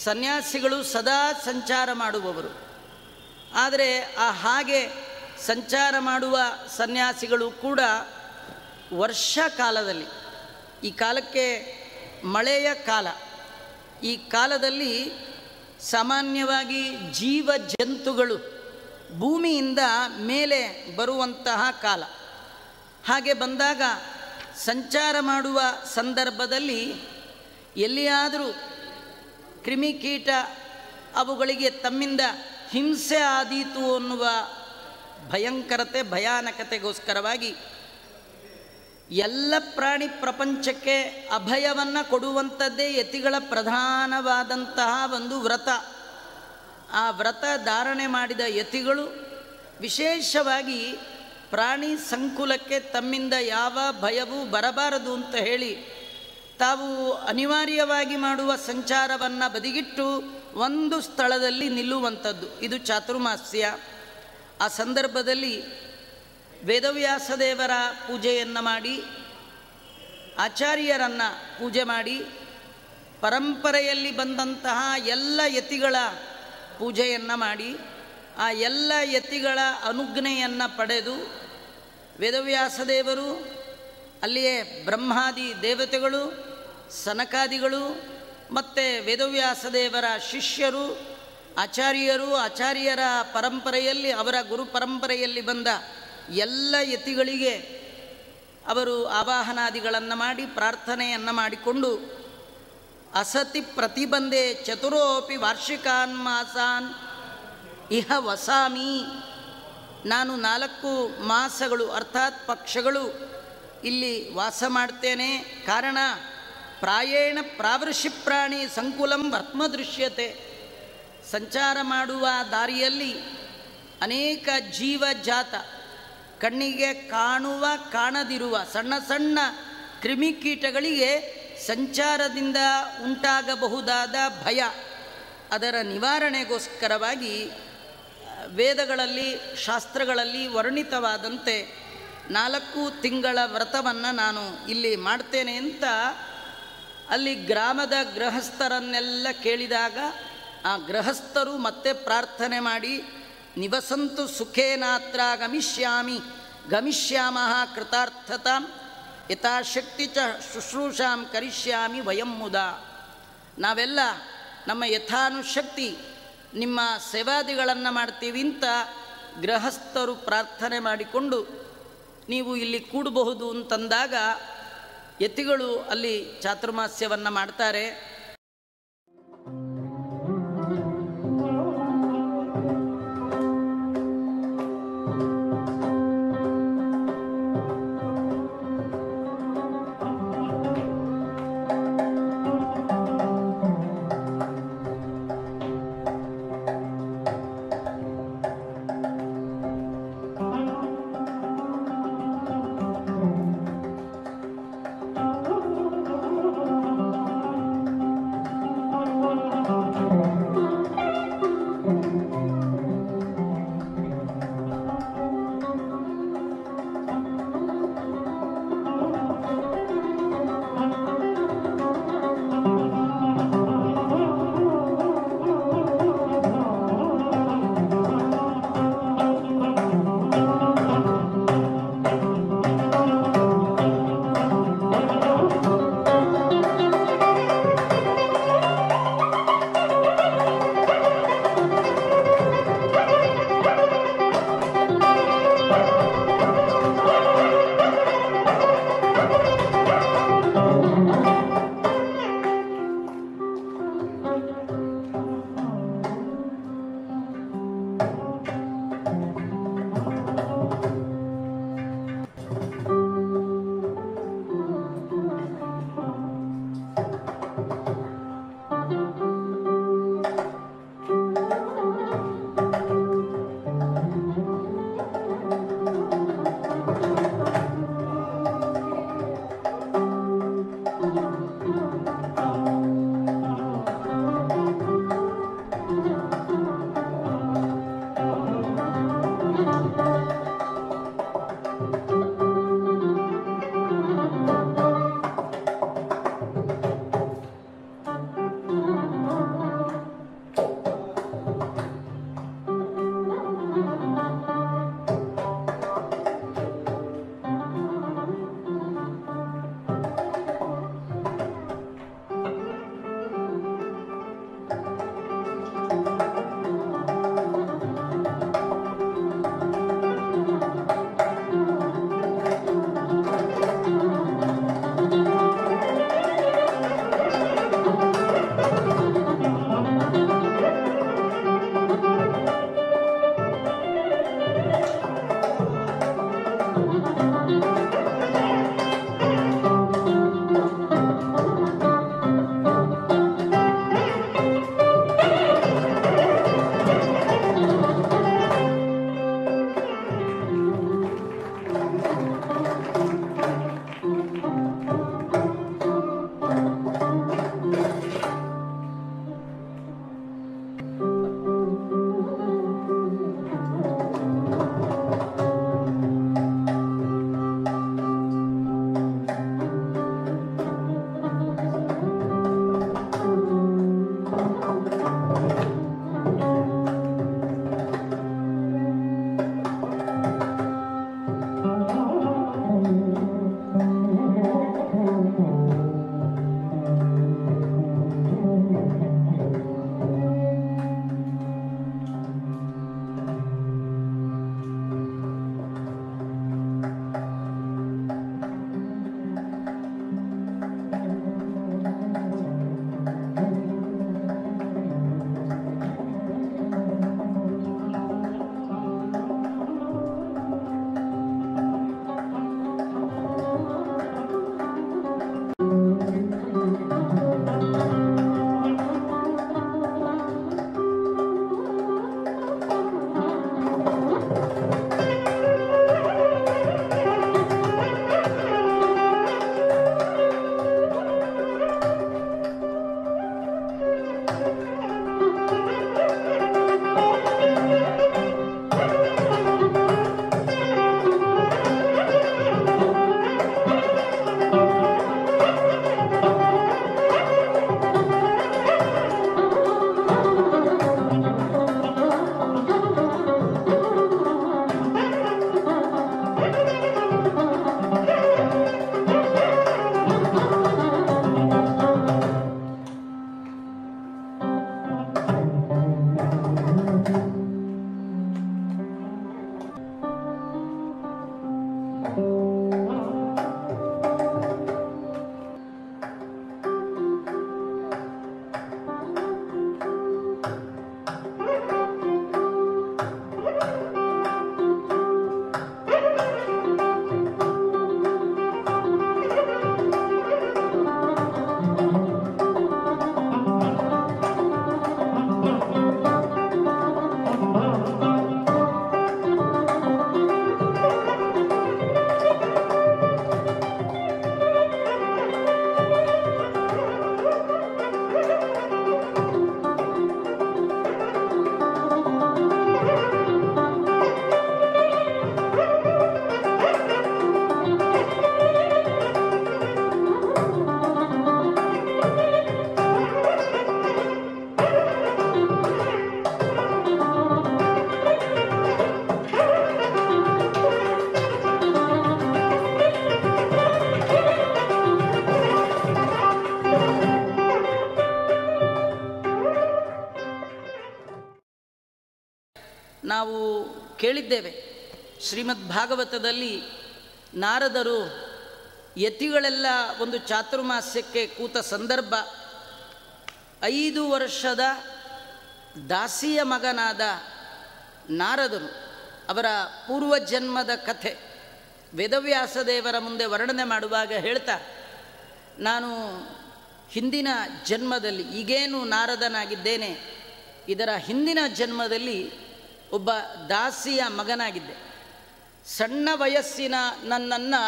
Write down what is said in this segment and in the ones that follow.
ಸನ್ಯಾಸಿಗಳು ಸದಾ ಸಂಚಾರ ಮಾಡುವವರು. ಆದರೆ ಹಾಗೆ ಸಂಚಾರ ಮಾಡುವ ಸನ್ಯಾಸಿಗಳು ಕೂಡ ವರ್ಷ ಕಾಲದಲ್ಲಿ, ಈ ಕಾಲಕ್ಕೆ ಮಳೆಯ ಕಾಲ, ಈ ಕಾಲದಲ್ಲಿ ಸಾಮಾನ್ಯವಾಗಿ ಜೀವ ಜಂತುಗಳು ಭೂಮಿಯಿಂದ ಮೇಲೆ ಬರುವಂತಹ ಕಾಲ. ಹಾಗೆ ಬಂದಾಗ ಸಂಚಾರ ಮಾಡುವ ಸಂದರ್ಭದಲ್ಲಿ ಎಲ್ಲಿಯಾದರೂ ಕ್ರಿಮಿಕೀಟ ಅವುಗಳಿಗೆ ತಮ್ಮಿಂದ ಹಿಂಸೆ ಆದೀತು ಅನ್ನುವ ಭಯಾನಕತೆಗೋಸ್ಕರವಾಗಿ ಎಲ್ಲ ಪ್ರಾಣಿ ಪ್ರಪಂಚಕ್ಕೆ ಅಭಯವನ್ನು ಕೊಡುವಂಥದ್ದೇ ಯತಿಗಳ ಪ್ರಧಾನವಾದಂತಹ ಒಂದು ವ್ರತ. ಆ ವ್ರತ ಧಾರಣೆ ಮಾಡಿದ ಯತಿಗಳು ವಿಶೇಷವಾಗಿ ಪ್ರಾಣಿ ಸಂಕುಲಕ್ಕೆ ತಮ್ಮಿಂದ ಯಾವ ಭಯವೂ ಬರಬಾರದು ಅಂತ ಹೇಳಿ ತಾವು ಅನಿವಾರ್ಯವಾಗಿ ಮಾಡುವ ಸಂಚಾರವನ್ನು ಬದಿಗಿಟ್ಟು ಒಂದು ಸ್ಥಳದಲ್ಲಿ ನಿಲ್ಲುವಂಥದ್ದು. ಇದು ಚಾತುರ್ಮಾಸ್ಯ. ಆ ಸಂದರ್ಭದಲ್ಲಿ ವೇದವ್ಯಾಸದೇವರ ಪೂಜೆಯನ್ನು ಮಾಡಿ, ಆಚಾರ್ಯರನ್ನು ಪೂಜೆ ಮಾಡಿ, ಪರಂಪರೆಯಲ್ಲಿ ಬಂದಂತಹ ಎಲ್ಲ ಯತಿಗಳ ಪೂಜೆಯನ್ನು ಮಾಡಿ, ಆ ಎಲ್ಲ ಯತಿಗಳ ಅನುಜ್ಞೆಯನ್ನು ಪಡೆದು, ವೇದವ್ಯಾಸದೇವರು, ಅಲ್ಲಿಯೇ ಬ್ರಹ್ಮಾದಿ ದೇವತೆಗಳು, ಸನಕಾದಿಗಳು ಮತ್ತು ವೇದವ್ಯಾಸದೇವರ ಶಿಷ್ಯರು, ಆಚಾರ್ಯರು, ಆಚಾರ್ಯರ ಪರಂಪರೆಯಲ್ಲಿ ಅವರ ಗುರು ಪರಂಪರೆಯಲ್ಲಿ ಬಂದ ಎಲ್ಲ ಯತಿಗಳಿಗೆ ಅವರು ಆವಾಹನಾದಿಗಳನ್ನು ಮಾಡಿ ಪ್ರಾರ್ಥನೆಯನ್ನು ಮಾಡಿಕೊಂಡು, ಅಸತಿ ಪ್ರತಿಬಂಧೆ ಚತುರೋಪಿ ವಾರ್ಷಿಕಾನ್ ಮಾಸಾನ್ ಇಹ ವಸಾಮಿ, ನಾನು 4 ಮಾಸಗಳು ಅರ್ಥಾತ್ ಪಕ್ಷಗಳು ಇಲ್ಲಿ ವಾಸ ಮಾಡ್ತೇನೆ. ಕಾರಣ ಪ್ರಾಯೇಣ ಪ್ರಾವೃಷಿ ಪ್ರಾಣಿ ಸಂಕುಲಂ ಆತ್ಮದೃಶ್ಯತೆ, ಸಂಚಾರ ಮಾಡುವ ದಾರಿಯಲ್ಲಿ ಅನೇಕ ಜೀವಜಾತ, ಕಣ್ಣಿಗೆ ಕಾಣುವ ಕಾಣದಿರುವ ಸಣ್ಣ ಸಣ್ಣ ಕ್ರಿಮಿಕೀಟಗಳಿಗೆ ಸಂಚಾರದಿಂದ ಉಂಟಾಗಬಹುದಾದ ಭಯ, ಅದರ ನಿವಾರಣೆಗೋಸ್ಕರವಾಗಿ ವೇದಗಳಲ್ಲಿ ಶಾಸ್ತ್ರಗಳಲ್ಲಿ ವರ್ಣಿತವಾದಂತೆ 4 ತಿಂಗಳ ವ್ರತವನ್ನು ನಾನು ಇಲ್ಲಿ ಮಾಡ್ತೇನೆ ಅಂತ ಅಲ್ಲಿ ಗ್ರಾಮದ ಗೃಹಸ್ಥರನ್ನೆಲ್ಲ ಕೇಳಿದಾಗ ಆ ಗೃಹಸ್ಥರು ಮತ್ತೆ ಪ್ರಾರ್ಥನೆ ಮಾಡಿ, ನಿವಸಂತು ಸುಖೇನಾತ್ರ ಗಮಿಷ್ಯಾಮಃ ಕೃತಾರ್ಥತಾಂ ಯಥಾಶಕ್ತಿ ಚ ಶುಶ್ರೂಷಾಂ ಕರಿಷ್ಯಾಮಿ ವಯಂ ಮುದಾ, ನಾವೆಲ್ಲ ನಮ್ಮ ಯಥಾನುಶಕ್ತಿ ನಿಮ್ಮ ಸೇವಾದಿಗಳನ್ನು ಮಾಡ್ತೀವಿ ಅಂತ ಗೃಹಸ್ಥರು ಪ್ರಾರ್ಥನೆ ಮಾಡಿಕೊಂಡು ನೀವು ಇಲ್ಲಿ ಕೂಡಬಹುದು ಅಂತಂದಾಗ ಯತಿಗಳು ಅಲ್ಲಿ ಚಾತುರ್ಮಾಸ್ಯವನ್ನು ಮಾಡ್ತಾರೆ. ನಾವು ಕೇಳಿದ್ದೇವೆ, ಶ್ರೀಮದ್ ಭಾಗವತದಲ್ಲಿ ನಾರದರು ಯತಿಗಳೆಲ್ಲ ಒಂದು ಚಾತುರ್ಮಾಸ್ಯಕ್ಕೆ ಕೂತ ಸಂದರ್ಭ, 5 ವರ್ಷದ ದಾಸಿಯ ಮಗನಾದ ನಾರದರು ಅವರ ಪೂರ್ವಜನ್ಮದ ಕಥೆ ವೇದವ್ಯಾಸ ದೇವರ ಮುಂದೆ ವರ್ಣನೆ ಮಾಡುವಾಗ ಹೇಳ್ತಾರೆ, ನಾನು ಹಿಂದಿನ ಜನ್ಮದಲ್ಲಿ, ಈಗೇನು ನಾರದನಾಗಿದ್ದೇನೆ, ಇದರ ಹಿಂದಿನ ಜನ್ಮದಲ್ಲಿ ಒಬ್ಬ ದಾಸಿಯ ಮಗನಾಗಿದ್ದೆ. ಸಣ್ಣ ವಯಸ್ಸಿನ ನನ್ನನ್ನು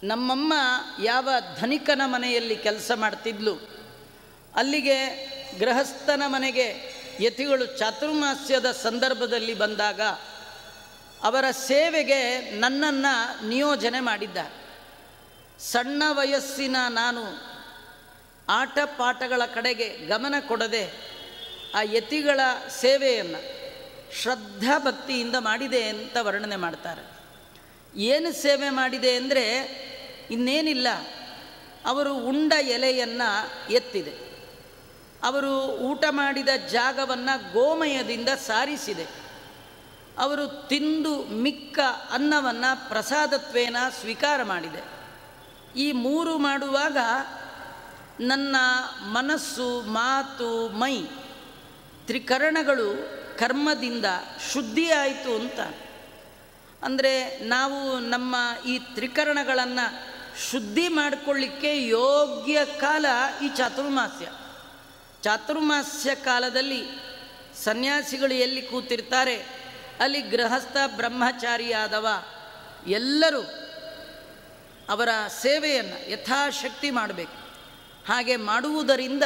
ನಮ್ಮಮ್ಮ ಯಾವ ಧನಿಕನ ಮನೆಯಲ್ಲಿ ಕೆಲಸ ಮಾಡ್ತಿದ್ಲು, ಅಲ್ಲಿಗೆ ಗೃಹಸ್ಥನ ಮನೆಗೆ ಯತಿಗಳು ಚಾತುರ್ಮಾಸ್ಯದ ಸಂದರ್ಭದಲ್ಲಿ ಬಂದಾಗ ಅವರ ಸೇವೆಗೆ ನನ್ನನ್ನು ನಿಯೋಜನೆ ಮಾಡಿದ್ದಾರೆ. ಸಣ್ಣ ವಯಸ್ಸಿನ ನಾನು ಆಟ ಪಾಠಗಳ ಕಡೆಗೆ ಗಮನ ಕೊಡದೆ ಆ ಯತಿಗಳ ಸೇವೆಯನ್ನು ಶ್ರದ್ಧಾ ಭಕ್ತಿಯಿಂದ ಮಾಡಿದೆ ಅಂತ ವರ್ಣನೆ ಮಾಡ್ತಾರೆ. ಏನು ಸೇವೆ ಮಾಡಿದೆ ಅಂದರೆ ಇನ್ನೇನಿಲ್ಲ, ಅವರು ಉಂಡ ಎಲೆಯನ್ನು ಎತ್ತಿದೆ, ಅವರು ಊಟ ಮಾಡಿದ ಜಾಗವನ್ನು ಗೋಮಯದಿಂದ ಸಾರಿಸಿದೆ, ಅವರು ತಿಂದು ಮಿಕ್ಕ ಅನ್ನವನ್ನು ಪ್ರಸಾದತ್ವೇನ ಸ್ವೀಕಾರ ಮಾಡಿದೆ. ಈ 3 ಮಾಡುವಾಗ ನನ್ನ ಮನಸ್ಸು, ಮಾತು, ಮೈ, ತ್ರಿಕರಣಗಳು ಕರ್ಮದಿಂದ ಶುದ್ಧಿಯಾಯಿತು ಅಂತ. ಅಂದರೆ ನಾವು ನಮ್ಮ ಈ ತ್ರಿಕರಣಗಳನ್ನು ಶುದ್ಧಿ ಮಾಡಿಕೊಳ್ಳಿಕ್ಕೆ ಯೋಗ್ಯ ಕಾಲ ಈ ಚಾತುರ್ಮಾಸ್ಯ. ಚಾತುರ್ಮಾಸ್ಯ ಕಾಲದಲ್ಲಿ ಸನ್ಯಾಸಿಗಳು ಎಲ್ಲಿ ಕೂತಿರ್ತಾರೆ ಅಲ್ಲಿ ಗೃಹಸ್ಥ ಬ್ರಹ್ಮಚಾರಿಯಾದವ ಎಲ್ಲರೂ ಅವರ ಸೇವೆಯನ್ನು ಯಥಾಶಕ್ತಿ ಮಾಡಬೇಕು. ಹಾಗೆ ಮಾಡುವುದರಿಂದ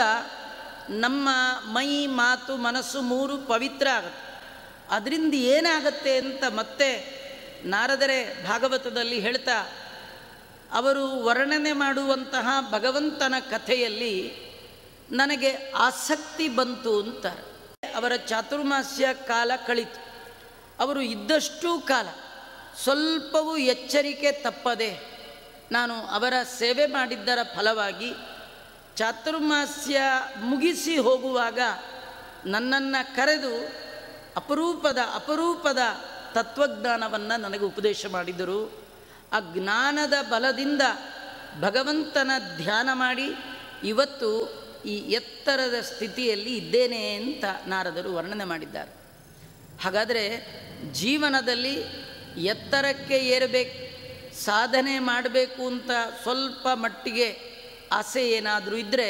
ನಮ್ಮ ಮೈ, ಮಾತು, ಮನಸ್ಸು 3 ಪವಿತ್ರ ಆಗುತ್ತೆ. ಅದರಿಂದ ಏನಾಗತ್ತೆ ಅಂತ ಮತ್ತೆ ನಾರದರೇ ಭಾಗವತದಲ್ಲಿ ಹೇಳ್ತಾ ಅವರು ವರ್ಣನೆ ಮಾಡುವಂತಹ ಭಗವಂತನ ಕಥೆಯಲ್ಲಿ ನನಗೆ ಆಸಕ್ತಿ ಬಂತು ಅಂತಾರೆ. ಅವರ ಚಾತುರ್ಮಾಸ್ಯ ಕಾಲ ಕಳಿತು. ಅವರು ಇದ್ದಷ್ಟು ಕಾಲ ಸ್ವಲ್ಪವೂ ಎಚ್ಚರಿಕೆ ತಪ್ಪದೆ ನಾನು ಅವರ ಸೇವೆ ಮಾಡಿದ್ದರ ಫಲವಾಗಿ ಚಾತುರ್ಮಾಸ್ಯ ಮುಗಿಸಿ ಹೋಗುವಾಗ ನನ್ನನ್ನು ಕರೆದು ಅಪರೂಪದ ತತ್ವಜ್ಞಾನವನ್ನು ನನಗೆ ಉಪದೇಶ ಮಾಡಿದರು. ಆ ಜ್ಞಾನದ ಬಲದಿಂದ ಭಗವಂತನ ಧ್ಯಾನ ಮಾಡಿ ಇವತ್ತು ಈ ಎತ್ತರದ ಸ್ಥಿತಿಯಲ್ಲಿ ಇದ್ದೇನೆ ಅಂತ ನಾರದರು ವರ್ಣನೆ ಮಾಡಿದ್ದಾರೆ. ಹಾಗಾದರೆ ಜೀವನದಲ್ಲಿ ಎತ್ತರಕ್ಕೆ ಏರಬೇಕು, ಸಾಧನೆ ಮಾಡಬೇಕು ಅಂತ ಸ್ವಲ್ಪ ಮಟ್ಟಿಗೆ ಆಸೆ ಏನಾದರೂ ಇದ್ದರೆ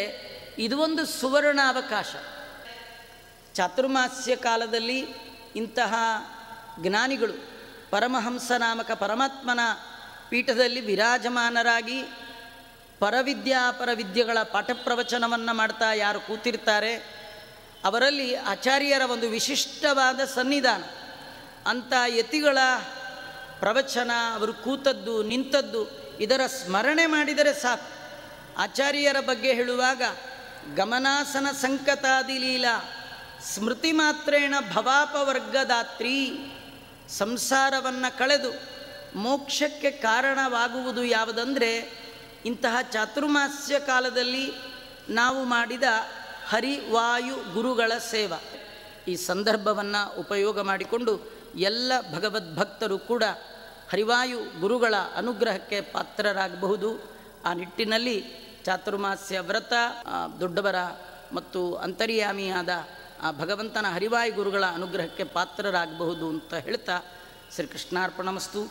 ಇದು ಒಂದು ಸುವರ್ಣ ಅವಕಾಶ. ಚಾತುರ್ಮಾಸ್ಯ ಕಾಲದಲ್ಲಿ ಇಂತಹ ಜ್ಞಾನಿಗಳು ಪರಮಹಂಸ ನಾಮಕ ಪರಮಾತ್ಮನ ಪೀಠದಲ್ಲಿ ವಿರಾಜಮಾನರಾಗಿ ಪರವಿದ್ಯೆಗಳ ಪಾಠಪ್ರವಚನವನ್ನು ಮಾಡ್ತಾ ಯಾರು ಕೂತಿರ್ತಾರೆ ಅವರಲ್ಲಿ ಆಚಾರ್ಯರ ಒಂದು ವಿಶಿಷ್ಟವಾದ ಸನ್ನಿಧಾನ. ಅಂಥ ಯತಿಗಳ ಪ್ರವಚನ, ಅವರು ಕೂತದ್ದು ನಿಂತದ್ದು ಇದರ ಸ್ಮರಣೆ ಮಾಡಿದರೆ ಸಾಕು. ಆಚಾರ್ಯರ ಬಗ್ಗೆ ಹೇಳುವಾಗ ಗಮನಾಸನ ಸಂಕತಾದಿ ಲೀಲಾ ಸ್ಮೃತಿ ಮಾತ್ರೇಣ ಭವಾಪವರ್ಗದಾತ್ರಿ, ಸಂಸಾರವನ್ನು ಕಳೆದು ಮೋಕ್ಷಕ್ಕೆ ಕಾರಣವಾಗುವುದು ಯಾವುದಂದರೆ ಇಂತಹ ಚಾತುರ್ಮಾಸ್ಯ ಕಾಲದಲ್ಲಿ ನಾವು ಮಾಡಿದ ಹರಿವಾಯು ಗುರುಗಳ ಸೇವಾ. ಈ ಸಂದರ್ಭವನ್ನು ಉಪಯೋಗ ಮಾಡಿಕೊಂಡು ಎಲ್ಲ ಭಗವದ್ಭಕ್ತರು ಕೂಡ ಹರಿವಾಯು ಗುರುಗಳ ಅನುಗ್ರಹಕ್ಕೆ ಪಾತ್ರರಾಗಬಹುದು. ಆ ನಿಟ್ಟಿನಲ್ಲಿ ಚಾತುರ್ಮಾಸ್ಯ ವ್ರತ ದೊಡ್ಡವರ ಮತ್ತು ಅಂತರ್ಯಾಮಿಯಾದ ಆ ಭಗವಂತನ ಹರಿವಾಯು ಗುರುಗಳ ಅನುಗ್ರಹಕ್ಕೆ ಪಾತ್ರರಾಗಬಹುದು ಅಂತ ಹೇಳ್ತಾ ಶ್ರೀಕೃಷ್ಣಾರ್ಪಣಮಸ್ತು.